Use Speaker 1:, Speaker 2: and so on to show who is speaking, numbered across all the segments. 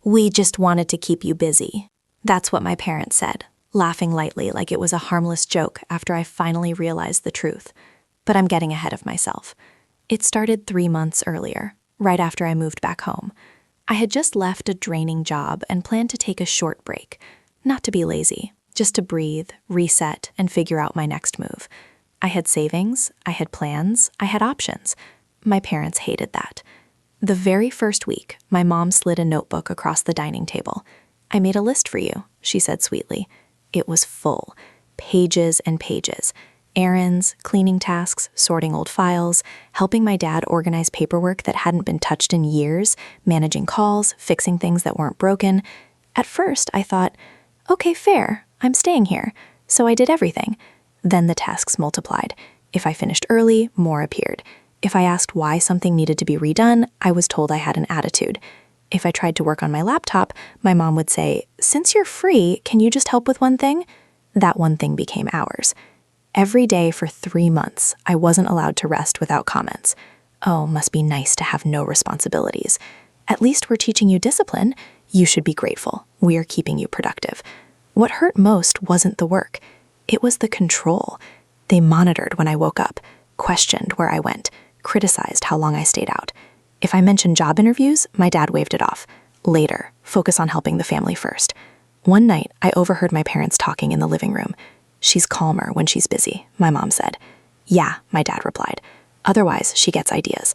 Speaker 1: "We just wanted to keep you busy." That's what my parents said, laughing lightly like it was a harmless joke after I finally realized the truth. But I'm getting ahead of myself. It started 3 months earlier, right after I moved back home. I had just left a draining job and planned to take a short break. Not to be lazy, just to breathe, reset, and figure out my next move. I had savings, I had plans, I had options. My parents hated that. The very first week, my mom slid a notebook across the dining table. "I made a list for you," she said sweetly. It was full, pages and pages. Errands, cleaning tasks, sorting old files, helping my dad organize paperwork that hadn't been touched in years, managing calls, fixing things that weren't broken. At first, I thought, okay, fair, I'm staying here. So I did everything. Then the tasks multiplied. If I finished early, more appeared. If I asked why something needed to be redone, I was told I had an attitude. If I tried to work on my laptop, my mom would say, "Since you're free, can you just help with one thing?" That one thing became hours. Every day for 3 months, I wasn't allowed to rest without comments. "Oh, must be nice to have no responsibilities. At least we're teaching you discipline. You should be grateful. We are keeping you productive." What hurt most wasn't the work. It was the control. They monitored when I woke up, questioned where I went, criticized how long I stayed out. If I mentioned job interviews, my dad waved it off. Later, focus on helping the family first. One night, I overheard my parents talking in the living room. "She's calmer when she's busy," my mom said. "Yeah," my dad replied. "Otherwise, she gets ideas.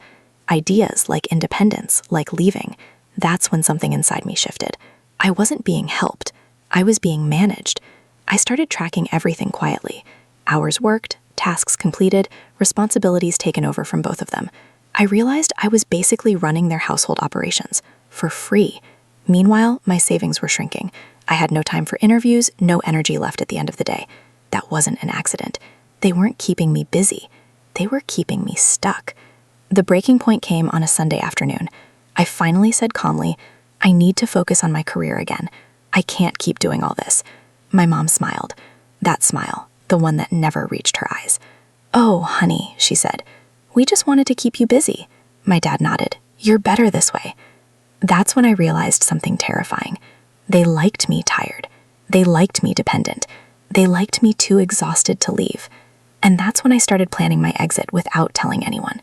Speaker 1: Ideas like independence, like leaving." That's when something inside me shifted. I wasn't being helped. I was being managed. I started tracking everything quietly. Hours worked, tasks completed, responsibilities taken over from both of them. I realized I was basically running their household operations for free. Meanwhile, my savings were shrinking. I had no time for interviews, no energy left at the end of the day. That wasn't an accident. They weren't keeping me busy. They were keeping me stuck. The breaking point came on a Sunday afternoon. I finally said calmly, "I need to focus on my career again. I can't keep doing all this." My mom smiled. That smile, the one that never reached her eyes. "Oh, honey," she said. "We just wanted to keep you busy." My dad nodded. "You're better this way." That's when I realized something terrifying. They liked me tired. They liked me dependent. They liked me too exhausted to leave. And that's when I started planning my exit without telling anyone.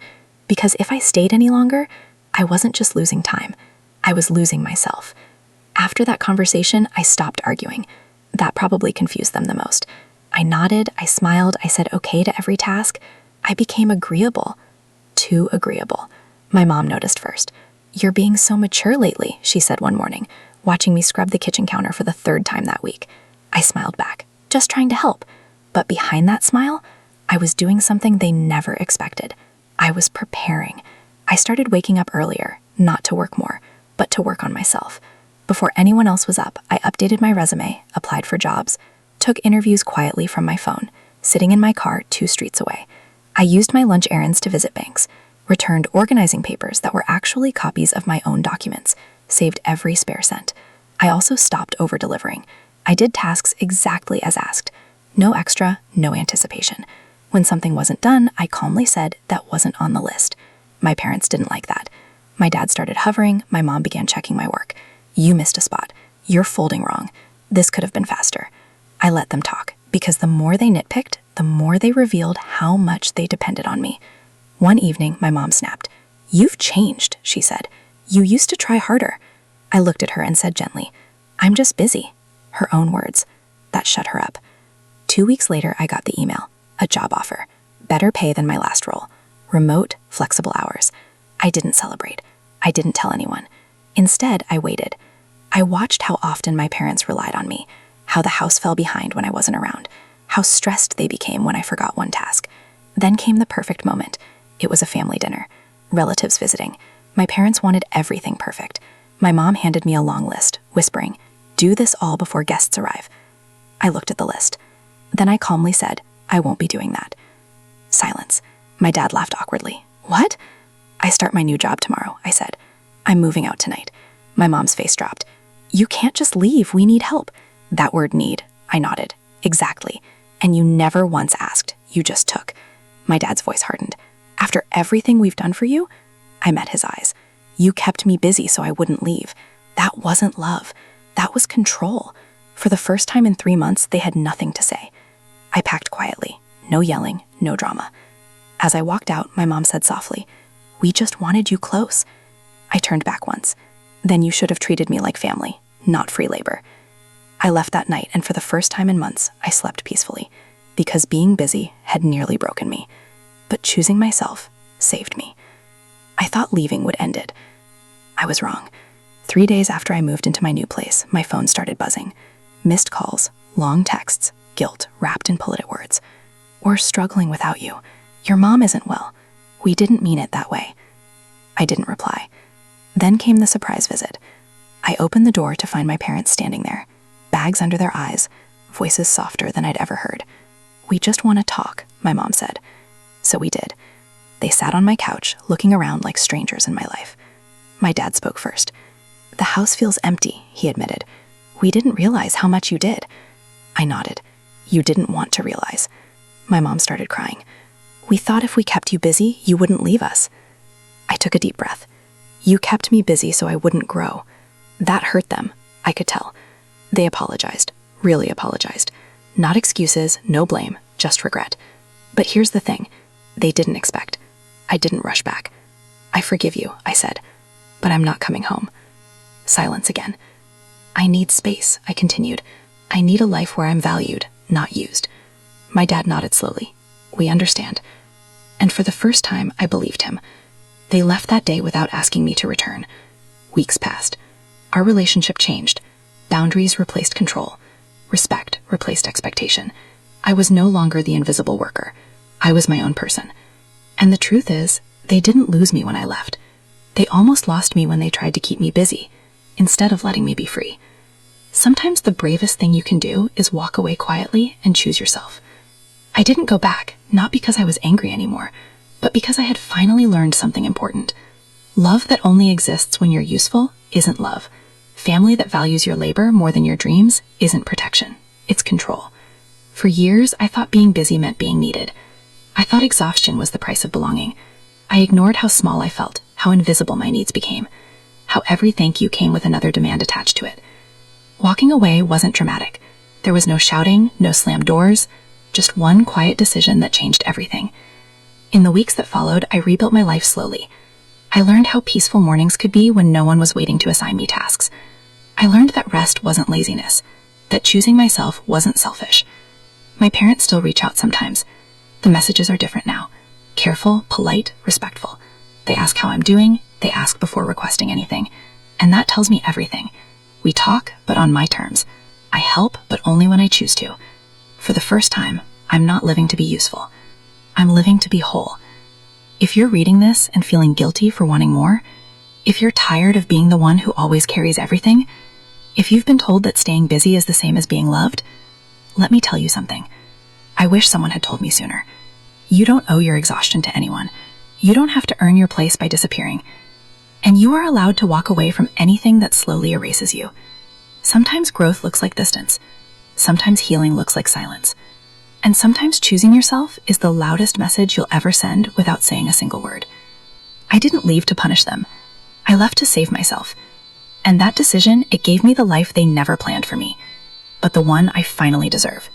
Speaker 1: Because if I stayed any longer, I wasn't just losing time. I was losing myself. After that conversation, I stopped arguing. That probably confused them the most. I nodded, I smiled, I said okay to every task. I became agreeable. Too agreeable. My mom noticed first. "You're being so mature lately," she said one morning, watching me scrub the kitchen counter for the 3rd time that week. I smiled back, just trying to help. But behind that smile, I was doing something they never expected. I was preparing. I started waking up earlier, not to work more, but to work on myself. Before anyone else was up, I updated my resume, applied for jobs, took interviews quietly from my phone, sitting in my car 2 streets away. I used my lunch errands to visit banks, returned organizing papers that were actually copies of my own documents, saved every spare cent. I also stopped over-delivering. I did tasks exactly as asked. No extra, no anticipation. When something wasn't done, I calmly said that wasn't on the list. My parents didn't like that. My dad started hovering, my mom began checking my work. "You missed a spot. You're folding wrong. This could have been faster." I let them talk, because the more they nitpicked, the more they revealed how much they depended on me. One evening, my mom snapped. "You've changed," she said. "You used to try harder." I looked at her and said gently, "I'm just busy." Her own words. That shut her up. 2 weeks later, I got the email. A job offer. Better pay than my last role. Remote, flexible hours. I didn't celebrate. I didn't tell anyone. Instead, I waited. I watched how often my parents relied on me, how the house fell behind when I wasn't around, how stressed they became when I forgot one task. Then came the perfect moment. It was a family dinner. Relatives visiting. My parents wanted everything perfect. My mom handed me a long list, whispering, "Do this all before guests arrive." I looked at the list. Then I calmly said, "I won't be doing that." Silence. My dad laughed awkwardly. "What?" "I start my new job tomorrow," I said. "I'm moving out tonight." My mom's face dropped. "You can't just leave. We need help." That word need. I nodded. Exactly. And you never once asked. You just took. My dad's voice hardened. "After everything we've done for you?" I met his eyes. "You kept me busy so I wouldn't leave. That wasn't love. That was control. For the first time in 3 months, they had nothing to say. I packed quietly. No yelling, no drama. As I walked out, my mom said softly, "We just wanted you close." I turned back once. "Then you should have treated me like family, not free labor." I left that night, and for the first time in months, I slept peacefully, because being busy had nearly broken me. But choosing myself saved me. I thought leaving would end it. I was wrong. 3 days after I moved into my new place, my phone started buzzing. Missed calls, long texts, guilt wrapped in polite words. "We're struggling without you. Your mom isn't well. We didn't mean it that way." I didn't reply. Then came the surprise visit. I opened the door to find my parents standing there, bags under their eyes, voices softer than I'd ever heard. "We just want to talk," my mom said. So we did. They sat on my couch, looking around like strangers in my life. My dad spoke first. "The house feels empty," he admitted. "We didn't realize how much you did." I nodded. "You didn't want to realize." My mom started crying. "We thought if we kept you busy, you wouldn't leave us." I took a deep breath. "You kept me busy so I wouldn't grow." That hurt them, I could tell. They apologized, really apologized. Not excuses, no blame, just regret. But here's the thing, they didn't expect. I didn't rush back. "I forgive you," I said, "but I'm not coming home." Silence again. "I need space," I continued. "I need a life where I'm valued, not used." My dad nodded slowly. "We understand." And for the first time, I believed him. They left that day without asking me to return. Weeks passed. Our relationship changed. Boundaries replaced control. Respect replaced expectation. I was no longer the invisible worker. I was my own person. And the truth is, they didn't lose me when I left. They almost lost me when they tried to keep me busy, instead of letting me be free. Sometimes the bravest thing you can do is walk away quietly and choose yourself. I didn't go back, not because I was angry anymore, but because I had finally learned something important. Love that only exists when you're useful isn't love. Family that values your labor more than your dreams isn't protection. It's control. For years, I thought being busy meant being needed. I thought exhaustion was the price of belonging. I ignored how small I felt, how invisible my needs became, how every thank you came with another demand attached to it. Walking away wasn't dramatic. There was no shouting, no slammed doors, just one quiet decision that changed everything. In the weeks that followed, I rebuilt my life slowly. I learned how peaceful mornings could be when no one was waiting to assign me tasks. I learned that rest wasn't laziness, that choosing myself wasn't selfish. My parents still reach out sometimes. The messages are different now. Careful, polite, respectful. They ask how I'm doing, they ask before requesting anything. And that tells me everything. We talk, but on my terms. I help, but only when I choose to. For the first time, I'm not living to be useful. I'm living to be whole. If you're reading this and feeling guilty for wanting more, if you're tired of being the one who always carries everything, if you've been told that staying busy is the same as being loved, let me tell you something. I wish someone had told me sooner. You don't owe your exhaustion to anyone. You don't have to earn your place by disappearing. And you are allowed to walk away from anything that slowly erases you. Sometimes growth looks like distance. Sometimes healing looks like silence. And sometimes choosing yourself is the loudest message you'll ever send without saying a single word. I didn't leave to punish them. I left to save myself. And that decision, it gave me the life they never planned for me, but the one I finally deserve.